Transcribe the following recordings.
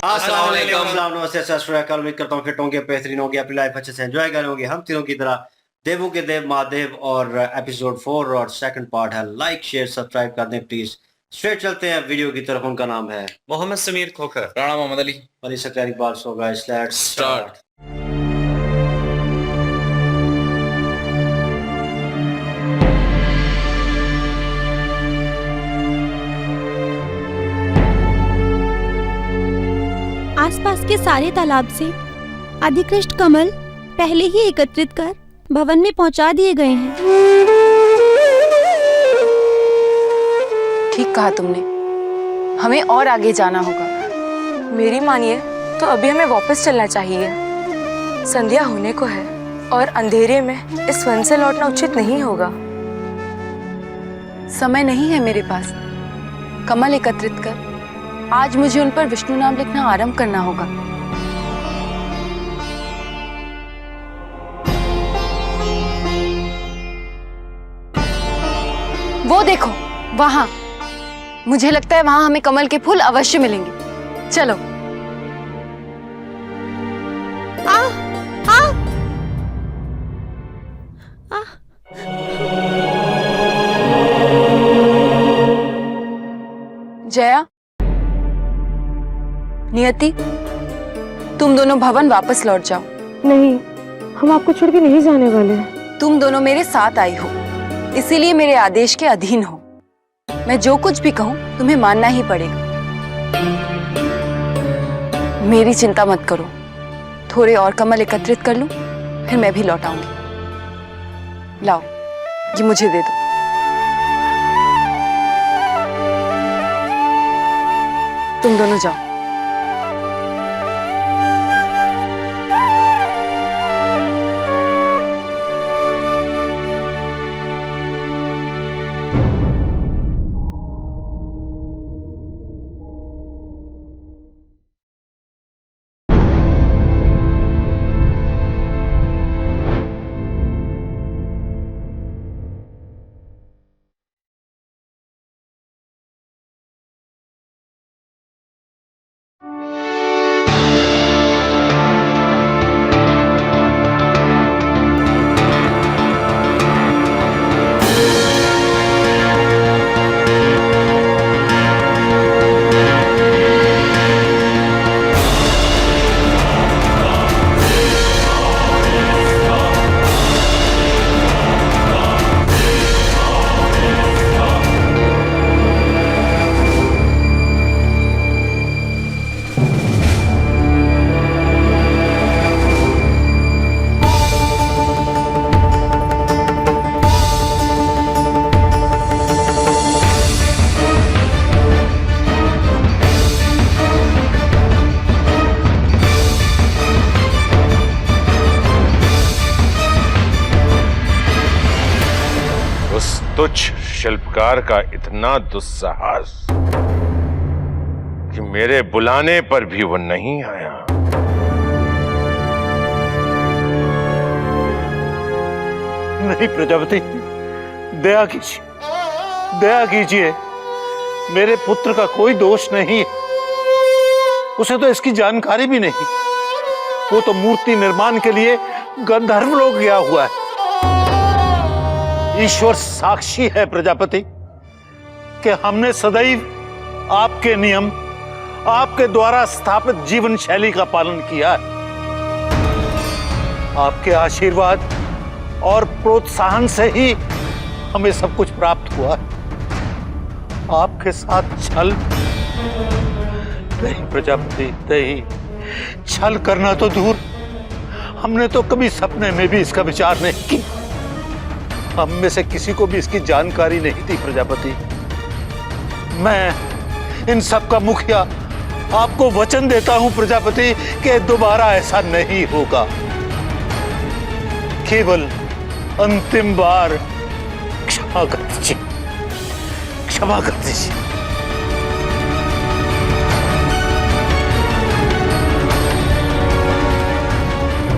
अस्सलाम वालेकुम, नमस्ते, सत श्री अकाल। उम्मीद करता हूँ फिट होंगे, बेहतरीन होंगे, अपनी लाइफ अच्छे से एंजॉय करेंगे। हम तीनों की तरह देवों के देव महादेव और एपिसोड 4 और सेकंड पार्ट है। लाइक शेयर सब्सक्राइब कर दें प्लीज। स्ट्रेट चलते हैं वीडियो की तरफ। उनका नाम है Mohammad Sameer Khokhar, Rana Mohammad Ali, Ali Sakkar Iqbal. So guys let's start. आसपास के सारे तालाब से अधिकृष्ट कमल पहले ही एकत्रित कर भवन में पहुंचा दिए गए हैं। ठीक कहा तुमने, हमें और आगे जाना होगा। मेरी मानिए तो अभी हमें वापस चलना चाहिए। संध्या होने को है और अंधेरे में इस वन से लौटना उचित नहीं होगा। समय नहीं है मेरे पास। कमल एकत्रित कर आज मुझे उन पर विष्णु नाम लिखना आरंभ करना होगा। वो देखो वहां, मुझे लगता है वहां हमें कमल के फूल अवश्य मिलेंगे। चलो। आ, आ, आ, जया, नियति, तुम दोनों भवन वापस लौट जाओ। नहीं, हम आपको छोड़ के नहीं जाने वाले। तुम दोनों मेरे साथ आई हो, इसीलिए मेरे आदेश के अधीन हो। मैं जो कुछ भी कहूं तुम्हें मानना ही पड़ेगा। मेरी चिंता मत करो, थोड़े और कमल एकत्रित कर लूं, फिर मैं भी लौट आऊंगी। लाओ, ये मुझे दे दो। तुम दोनों जाओ। तुच्छ शिल्पकार का इतना दुस्साहस कि मेरे बुलाने पर भी वो नहीं आया। नहीं प्रजापति, दया कीजिए, दया कीजिए। मेरे पुत्र का कोई दोष नहीं, उसे तो इसकी जानकारी भी नहीं। वो तो मूर्ति निर्माण के लिए गंधर्व लोक गया हुआ है। ईश्वर साक्षी है प्रजापति कि हमने सदैव आपके नियम, आपके द्वारा स्थापित जीवन शैली का पालन किया है। आपके आशीर्वाद और प्रोत्साहन से ही हमें सब कुछ प्राप्त हुआ है। आपके साथ छल नहीं प्रजापति, नहीं। छल करना तो दूर, हमने तो कभी सपने में भी इसका विचार नहीं किया। हम में से किसी को भी इसकी जानकारी नहीं थी प्रजापति। मैं इन सब का मुखिया आपको वचन देता हूं प्रजापति कि दोबारा ऐसा नहीं होगा। केवल अंतिम बार क्षमा कर दीजिए, क्षमा कर दीजिए।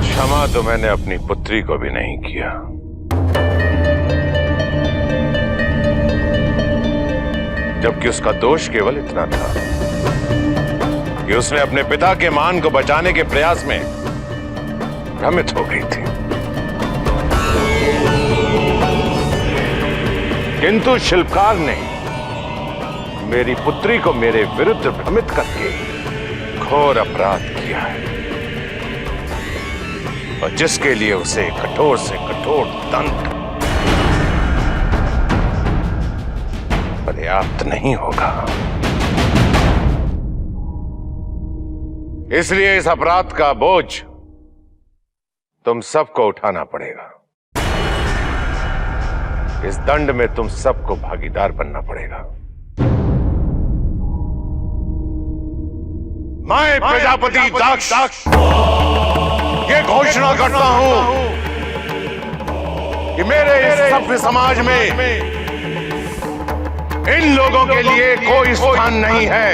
क्षमा तो मैंने अपनी पुत्री को भी नहीं किया। जबकि उसका दोष केवल इतना था कि उसने अपने पिता के मान को बचाने के प्रयास में भ्रमित हो गई थी। किंतु शिल्पकार ने मेरी पुत्री को मेरे विरुद्ध भ्रमित करके घोर अपराध किया है, और जिसके लिए उसे कठोर से कठोर दंड पर्याप्त नहीं होगा। इसलिए इस अपराध का बोझ तुम सबको उठाना पड़ेगा। इस दंड में तुम सबको भागीदार बनना पड़ेगा। मैं प्रजापति दक्ष ये घोषणा करता हूं कि मेरे इस सभ्य समाज में इन लोगों के लिए कोई स्थान नहीं है।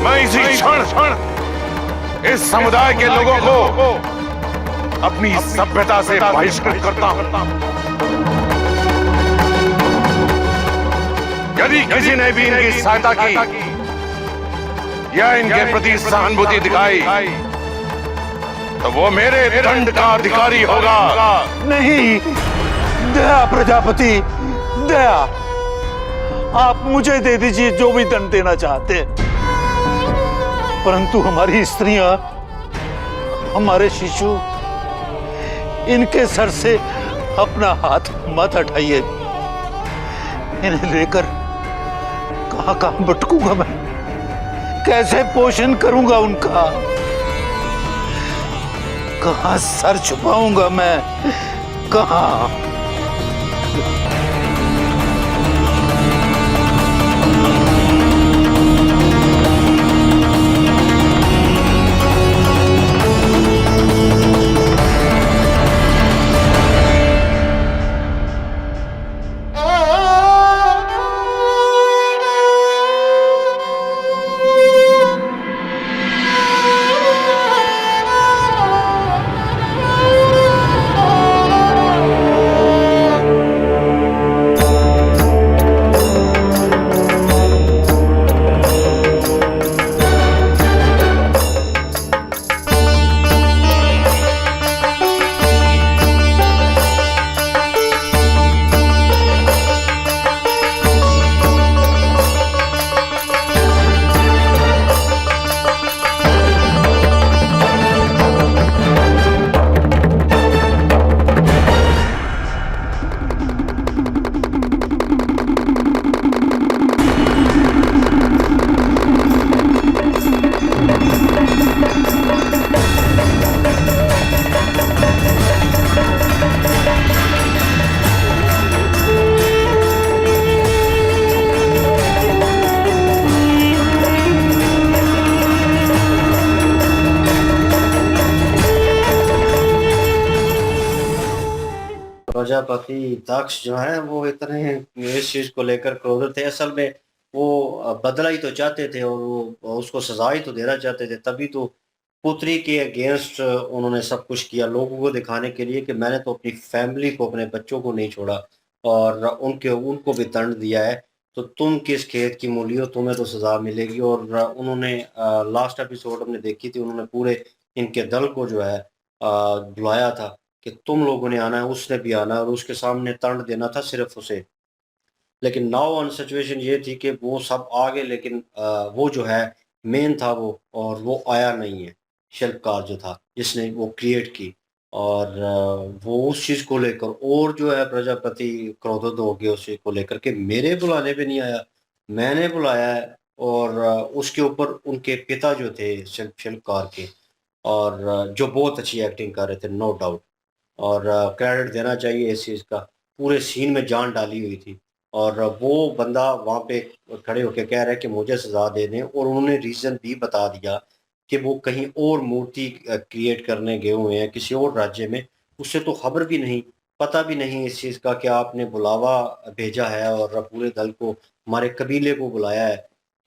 मैं इसी क्षण इस समुदाय के लोगों को अपनी सभ्यता से बहिष्कृत करता हूं। यदि किसी ने भी इनकी सहायता की या इनके प्रति सहानुभूति दिखाई तो वो मेरे दंड का अधिकारी होगा। नहीं, दया प्रजापति, दया। आप मुझे दे दीजिए जो भी दंड देना चाहते हैं, परंतु हमारी स्त्रियां, हमारे शिशु, इनके सर से अपना हाथ मत हटाइए। इन्हें लेकर कहां कहां भटकूंगा मैं, कैसे पोषण करूंगा उनका, कहां सर छुपाऊंगा मैं, कहां। प्रजापति दक्ष जो है वो इतने इस चीज को लेकर क्रोधित थे। असल में वो बदला ही तो चाहते थे और वो उसको सजा ही तो देना चाहते थे। तभी तो पुत्री के अगेंस्ट उन्होंने सब कुछ किया, लोगों को दिखाने के लिए कि मैंने तो अपनी फैमिली को, अपने बच्चों को नहीं छोड़ा और उनको भी दंड दिया है, तो तुम किस खेत की मूली हो, तुम्हें तो सजा मिलेगी। और उन्होंने लास्ट एपिसोड हमने देखी थी, उन्होंने पूरे इनके दल को जो है बुलाया था कि तुम लोगों ने आना है, उसने भी आना है और उसके सामने दंड देना था सिर्फ उसे। लेकिन नाउ ऑन सिचुएशन ये थी कि वो सब आ गए, लेकिन वो जो है मेन था वो, और वो आया नहीं है। शिल्पकार जो था जिसने वो क्रिएट की, और वो उस चीज़ को लेकर और जो है प्रजापति क्रोधित हो गए उसी को लेकर के मेरे बुलाने पे नहीं आया, मैंने बुलाया है। और उसके ऊपर उनके पिता जो थे शिल्पकार के, और जो बहुत अच्छी एक्टिंग कर रहे थे नो डाउट, और क्रेडिट देना चाहिए इस चीज़ का, पूरे सीन में जान डाली हुई थी। और वो बंदा वहाँ पे खड़े होकर कह रहा है कि मुझे सज़ा दे दें, और उन्होंने रीज़न भी बता दिया कि वो कहीं और मूर्ति क्रिएट करने गए हुए हैं किसी और राज्य में, उससे तो खबर भी नहीं, पता भी नहीं इस चीज़ का कि आपने बुलावा भेजा है और पूरे दल को, हमारे कबीले को बुलाया है,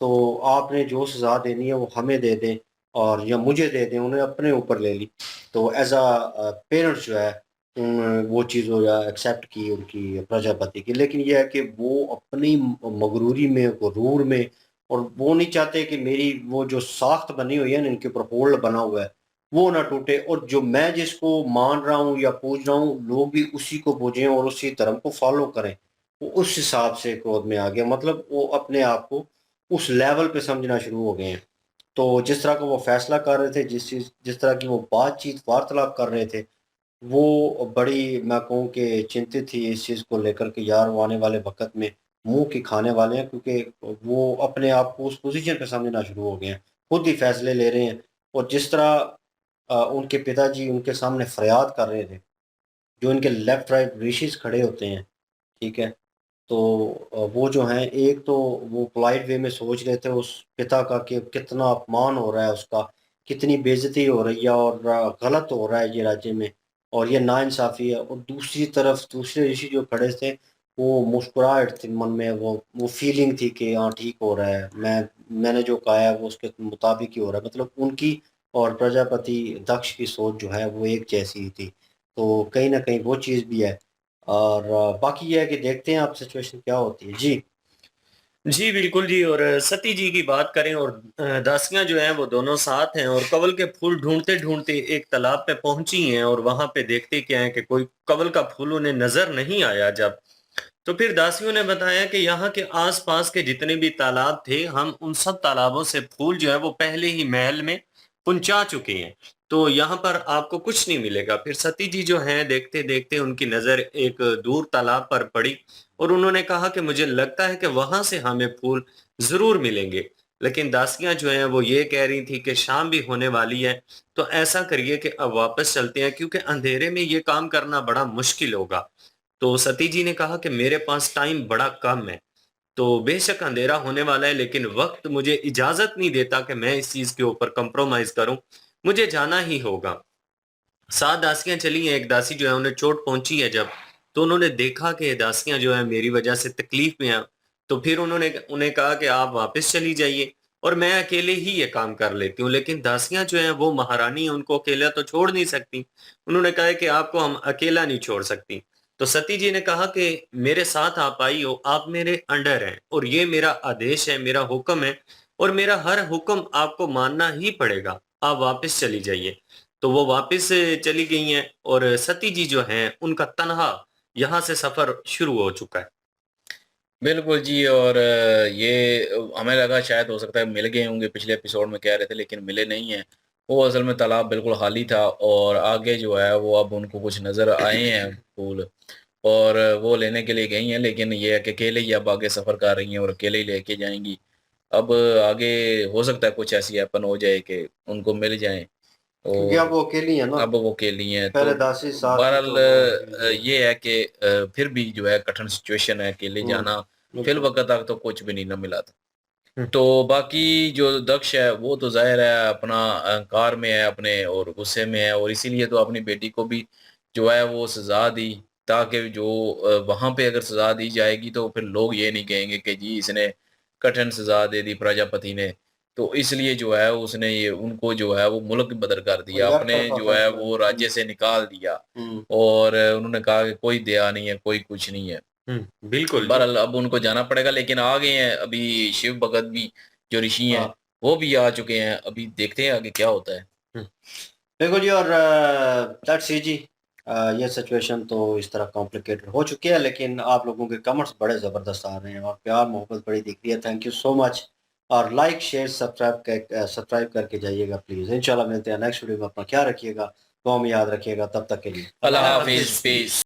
तो आपने जो सज़ा देनी है वो हमें दे दें और या मुझे दे दें। उन्हें अपने ऊपर ले ली। तो एज अ पेरेंट्स जो है, वो चीज़ हो या एक्सेप्ट की उनकी प्रजापति की, लेकिन ये है कि वो अपनी मगरूरी में, गुरूर में, और वो नहीं चाहते कि मेरी वो जो साख्त बनी हुई है ना, इनके ऊपर होल्ड बना हुआ है, वो ना टूटे, और जो मैं जिसको मान रहा हूँ या पूज रहा हूँ, लोग भी उसी को पूजें और उसी धर्म को फॉलो करें। वो उस हिसाब से क्रोध में आ गया, मतलब वो अपने आप को उस लेवल पे समझना शुरू हो गए हैं। तो जिस तरह का वो फैसला कर रहे थे, जिस तरह की वो बातचीत वार्तालाप कर रहे थे, वो बड़ी, मैं कहूँ कि चिंतित थी इस चीज़ को लेकर के, यार वो आने वाले वक़्त में मुँह की खाने वाले हैं, क्योंकि वो अपने आप को उस पोज़ीशन पे समझना शुरू हो गए हैं। खुद ही फैसले ले रहे हैं, और जिस तरह उनके पिताजी उनके सामने फ़रियाद कर रहे थे, जो इनके लेफ्ट राइट ऋषिज़ खड़े होते हैं, ठीक है? तो वो जो हैं, एक तो वो पोलाइट वे में सोच रहे थे उस पिता का कि कितना अपमान हो रहा है उसका, कितनी बेइज़्ज़ती हो रही है, और गलत हो रहा है ये राज्य में, और ये नाइंसाफ़ी है। और दूसरी तरफ दूसरे ऋषि जो खड़े थे, वो मुस्कुराहट थी मन में, वो फीलिंग थी कि हाँ, ठीक हो रहा है, मैंने जो कहा है वो उसके मुताबिक ही हो रहा है। मतलब उनकी और प्रजापति दक्ष की सोच जो है वो एक जैसी ही थी। तो कहीं न कहीं वो चीज़ भी है। और बाकी ये है कि देखते हैं अब सिचुएशन क्या होती है। जी। जी, बिल्कुल जी। और सती जी की बात करें, और दासियाँ जो हैं वो दोनों साथ हैं, और कंवल के फूल ढूँढते-ढूँढते एक तालाब पे पहुँची हैं, और वहाँ पे देखते क्या है कि कोई कंवल का फूल उन्हें नज़र नहीं आया जब। तो फिर दासियों ने बताया कि यहाँ के आस-पास के जितने भी तालाब थे, हम उन सब तालाबों से फूल जो है वो पहले ही महल में पहुँचा चुके हैं। तो यहाँ पर आपको कुछ नहीं मिलेगा। फिर सती जी जो हैं, देखते-देखते उनकी नज़र एक दूर तालाब पर पड़ी, और उन्होंने कहा कि मुझे लगता है कि वहाँ से हमें फूल ज़रूर मिलेंगे। लेकिन दासियाँ जो हैं वो ये कह रही थी कि शाम भी होने वाली है, तो ऐसा करिए कि अब वापस चलते हैं, क्योंकि अंधेरे में ये काम करना बड़ा मुश्किल होगा। तो सती जी ने कहा कि मेरे पास टाइम बड़ा कम है, तो बेशक अंधेरा होने वाला है, लेकिन वक़्त मुझे इजाज़त नहीं देता कि मैं इस चीज़ के ऊपर कॉम्प्रोमाइज़ करूँ, मुझे जाना ही होगा। 7 दासियाँ चली हैं, एक दासी जो है उन्हें चोट पहुँची है जब, तो उन्होंने देखा कि दासियाँ जो हैं मेरी वज़ह से तकलीफ़ में हैं, तो फिर उन्होंने उन्हें कहा कि आप वापस चली जाइए, और मैं अकेले ही ये काम कर लेती हूँ। लेकिन दासियाँ जो हैं वो महारानी हैं, उनको अकेला तो छोड़ नहीं सकती। उन्होंने कहा है कि आपको हम अकेला नहीं छोड़ सकती। तो सती जी ने कहा कि मेरे साथ आप आई हो, आप मेरे अंडर हैं, और ये मेरा आदेश है, मेरा हुक्म है, और मेरा हर हुक्म आपको मानना ही पड़ेगा। आप वापस चली जाइए। तो वो वापस चली गई हैं, और सती जी जो हैं उनका तन्हा यहाँ से सफ़र शुरू हो चुका है। बिल्कुल जी। और ये हमें लगा शायद हो सकता है मिल गए होंगे, पिछले एपिसोड में कह रहे थे, लेकिन मिले नहीं हैं। वो असल में तालाब बिल्कुल खाली था, और आगे जो है वो अब उनको कुछ नज़र आए हैं फूल, और वो लेने के लिए गई हैं, लेकिन ये है कि अकेले ही अब आगे सफ़र कर रही हैं और अकेले ही लेके जाएँगी। अब आगे हो सकता है कुछ ऐसी हैपन हो जाए कि उनको मिल जाएँ, क्योंकि अब और वो अकेली है ना, अब वो अकेली हैं। तो पहले दासी साथ थी बहरहाल तो वो अकेली हो गई। ये है कि फिर भी जो है कठिन सिचुएशन है, अकेले हुँ, जाना, फिल बिल्कुल। वक़्त तक तो कुछ भी नहीं ना मिला था। हुँ, तो बाकी जो दक्ष है वो तो ज़ाहिर है अपना अहंकार में है अपने, और गुस्से में है, और इसीलिए तो अपनी बेटी को भी जो है वो सज़ा दी, ताकि जो वहाँ पे अगर सज़ा दी जाएगी तो फिर लोग ये नहीं कहेंगे कि जी इसने कठिन सज़ा दे दी प्रजापति ने। तो इसलिए जो है उसने ये उनको जो है वो मुल्क बदर कर और दिया, एक अपने तरफ़ा जो है फैसला है। वो राज्य से निकाल दिया, हुँ, और उन्होंने कहा कि कोई दया नहीं है, कोई कुछ नहीं है। हुँ, बिल्कुल जी। बहरहाल अब उनको जाना पड़ेगा, लेकिन आ गए हैं अभी शिव भगत भी, जो ऋषि हैं, हाँ। वो भी आ चुके हैं। अभी देखते हैं आगे क्या होता है। हुँ, देखो जी, और दैट्स सी जी। ये सिचुएशन तो इस तरह कॉम्प्लिकेटेड हो चुकी है, लेकिन आप लोगों के कमेंट्स बड़े ज़बरदस्त आ रहे हैं और प्यार मोहब्बत बड़ी दिख रही है। Thank you so much. और लाइक, शेयर, सब्सक्राइब करके जाइएगा प्लीज़। इंशाल्लाह मिलते हैं नेक्स्ट वीडियो में। अपना ख्याल रखिएगा, दुआ में याद रखिएगा। तब तक के लिए अल्लाह अल्लाह हाफ़िज़। हाफ़िज़, पीस।